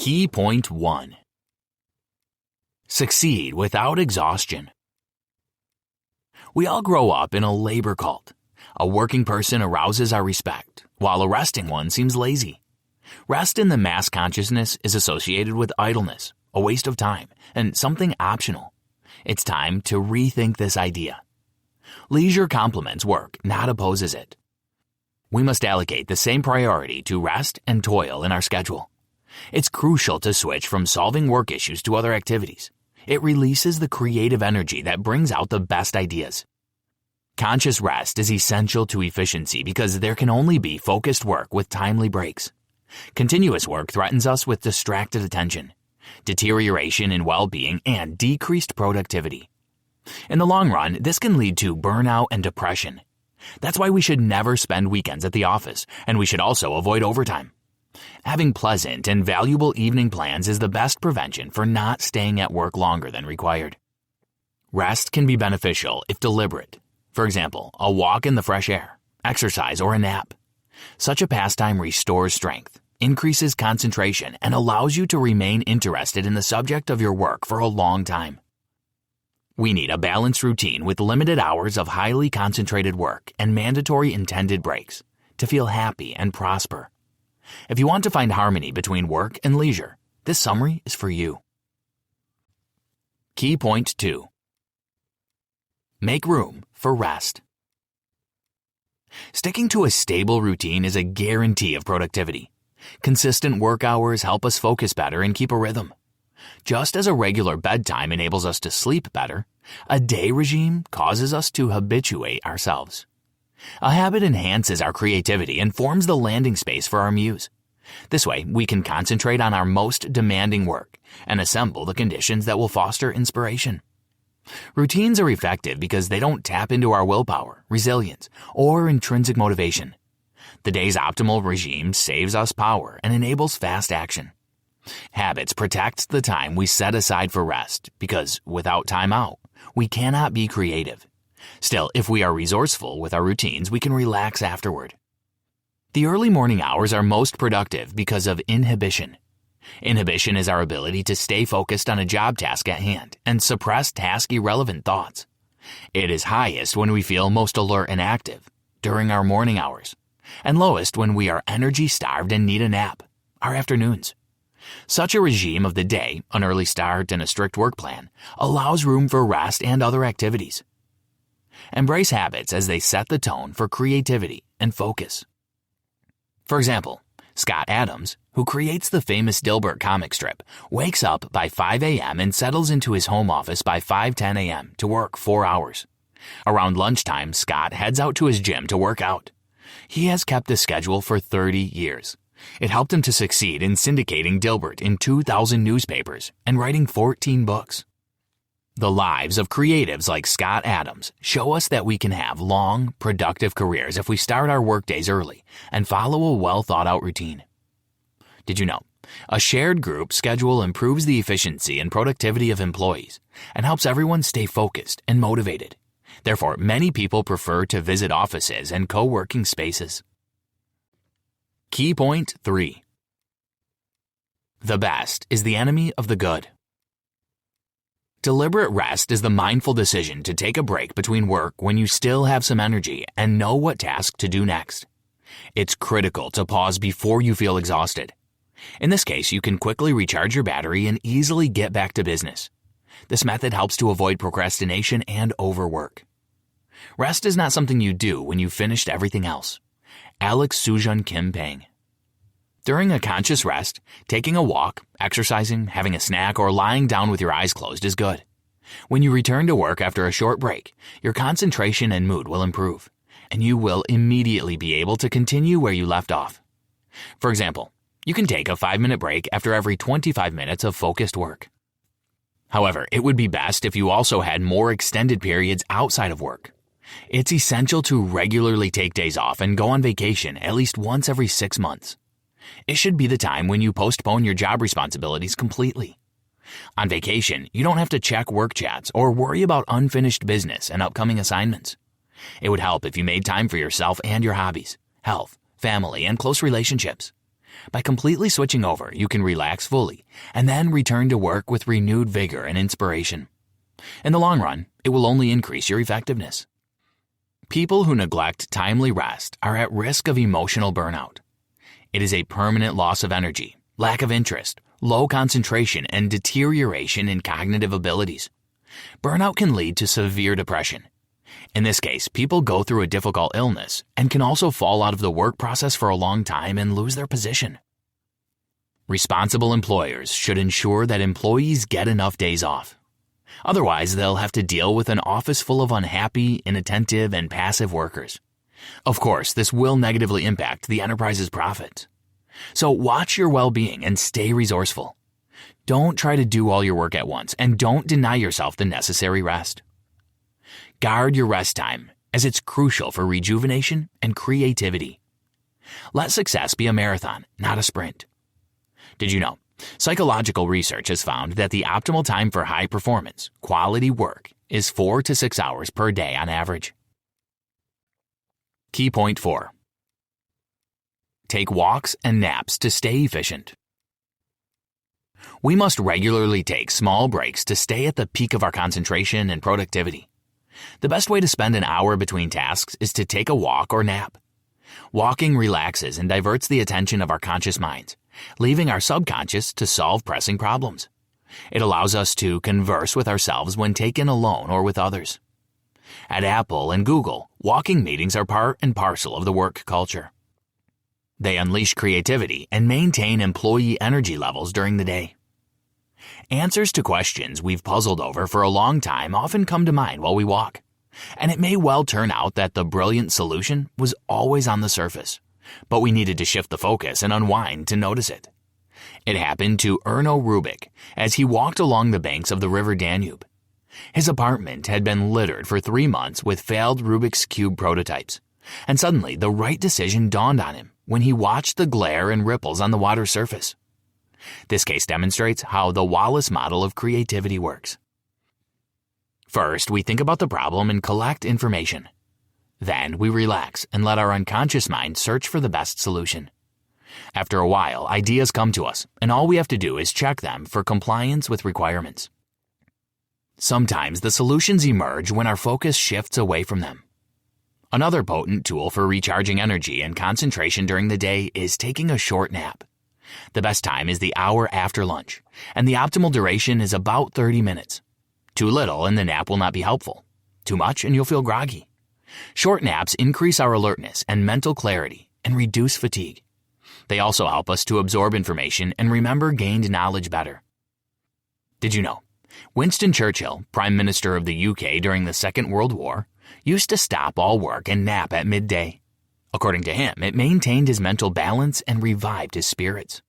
Key point 1. Succeed without exhaustion. We all grow up in a labor cult. A working person arouses our respect, while a resting one seems lazy. Rest in the mass consciousness is associated with idleness, a waste of time, and something optional. It's time to rethink this idea. Leisure complements work, not opposes it. We must allocate the same priority to rest and toil in our schedule. It's crucial to switch from solving work issues to other activities. It releases the creative energy that brings out the best ideas. Conscious rest is essential to efficiency because there can only be focused work with timely breaks. Continuous work threatens us with distracted attention, deterioration in well-being, and decreased productivity. In the long run, this can lead to burnout and depression. That's why we should never spend weekends at the office, and we should also avoid overtime. Having pleasant and valuable evening plans is the best prevention for not staying at work longer than required. Rest can be beneficial if deliberate. For example, a walk in the fresh air, exercise, or a nap. Such a pastime restores strength, increases concentration, and allows you to remain interested in the subject of your work for a long time. We need a balanced routine with limited hours of highly concentrated work and mandatory intended breaks to feel happy and prosper. If you want to find harmony between work and leisure, this summary is for you. Key point 2. Make room for rest. Sticking to a stable routine is a guarantee of productivity. Consistent work hours help us focus better and keep a rhythm. Just as a regular bedtime enables us to sleep better, a day regime causes us to habituate ourselves. A habit enhances our creativity and forms the landing space for our muse. This way, we can concentrate on our most demanding work and assemble the conditions that will foster inspiration. Routines are effective because they don't tap into our willpower, resilience, or intrinsic motivation. The day's optimal regime saves us power and enables fast action. Habits protect the time we set aside for rest because without time out, we cannot be creative. Still, if we are resourceful with our routines, we can relax afterward. The early morning hours are most productive because of inhibition. Inhibition is our ability to stay focused on a job task at hand and suppress task-irrelevant thoughts. It is highest when we feel most alert and active, during our morning hours, and lowest when we are energy-starved and need a nap, our afternoons. Such a regime of the day, an early start and a strict work plan, allows room for rest and other activities. Embrace habits as they set the tone for creativity and focus. For example, Scott Adams, who creates the famous Dilbert comic strip, wakes up by 5 a.m. and settles into his home office by 5:10 a.m. to work 4 hours. Around lunchtime, Scott heads out to his gym to work out. He has kept the schedule for 30 years. It helped him to succeed in syndicating Dilbert in 2,000 newspapers and writing 14 books. The lives of creatives like Scott Adams show us that we can have long, productive careers if we start our workdays early and follow a well-thought-out routine. Did you know? A shared group schedule improves the efficiency and productivity of employees and helps everyone stay focused and motivated. Therefore, many people prefer to visit offices and co-working spaces. Key point 3. The best is the enemy of the good. Deliberate rest is the mindful decision to take a break between work when you still have some energy and know what task to do next. It's critical to pause before you feel exhausted. In this case, you can quickly recharge your battery and easily get back to business. This method helps to avoid procrastination and overwork. Rest is not something you do when you've finished everything else. Alex Soojung-Kim Pang. During a conscious rest, taking a walk, exercising, having a snack, or lying down with your eyes closed is good. When you return to work after a short break, your concentration and mood will improve, and you will immediately be able to continue where you left off. For example, you can take a 5-minute break after every 25 minutes of focused work. However, it would be best if you also had more extended periods outside of work. It's essential to regularly take days off and go on vacation at least once every 6 months. It should be the time when you postpone your job responsibilities completely. On vacation, you don't have to check work chats or worry about unfinished business and upcoming assignments. It would help if you made time for yourself and your hobbies, health, family, and close relationships. By completely switching over, you can relax fully and then return to work with renewed vigor and inspiration. In the long run, it will only increase your effectiveness. People who neglect timely rest are at risk of emotional burnout. It is a permanent loss of energy, lack of interest, low concentration, and deterioration in cognitive abilities. Burnout can lead to severe depression. In this case, people go through a difficult illness and can also fall out of the work process for a long time and lose their position. Responsible employers should ensure that employees get enough days off. Otherwise, they'll have to deal with an office full of unhappy, inattentive, and passive workers. Of course, this will negatively impact the enterprise's profit. So watch your well-being and stay resourceful. Don't try to do all your work at once, and don't deny yourself the necessary rest. Guard your rest time, as it's crucial for rejuvenation and creativity. Let success be a marathon, not a sprint. Did you know? Psychological research has found that the optimal time for high performance, quality work is 4 to 6 hours per day on average. Key point 4. Take walks and naps to stay efficient. We must regularly take small breaks to stay at the peak of our concentration and productivity. The best way to spend an hour between tasks is to take a walk or nap. Walking relaxes and diverts the attention of our conscious minds, leaving our subconscious to solve pressing problems. It allows us to converse with ourselves when taken alone or with others. At Apple and Google, walking meetings are part and parcel of the work culture. They unleash creativity and maintain employee energy levels during the day. Answers to questions we've puzzled over for a long time often come to mind while we walk, and it may well turn out that the brilliant solution was always on the surface, but we needed to shift the focus and unwind to notice it. It happened to Erno Rubik as he walked along the banks of the river Danube. His apartment had been littered for 3 months with failed Rubik's Cube prototypes, and suddenly the right decision dawned on him when he watched the glare and ripples on the water's surface. This case demonstrates how the Wallace model of creativity works. First, we think about the problem and collect information. Then we relax and let our unconscious mind search for the best solution. After a while, ideas come to us, and all we have to do is check them for compliance with requirements. Sometimes the solutions emerge when our focus shifts away from them. Another potent tool for recharging energy and concentration during the day is taking a short nap. The best time is the hour after lunch, and the optimal duration is about 30 minutes. Too little and the nap will not be helpful. Too much and you'll feel groggy. Short naps increase our alertness and mental clarity and reduce fatigue. They also help us to absorb information and remember gained knowledge better. Did you know? Winston Churchill, Prime Minister of the UK during the Second World War, used to stop all work and nap at midday. According to him, it maintained his mental balance and revived his spirits.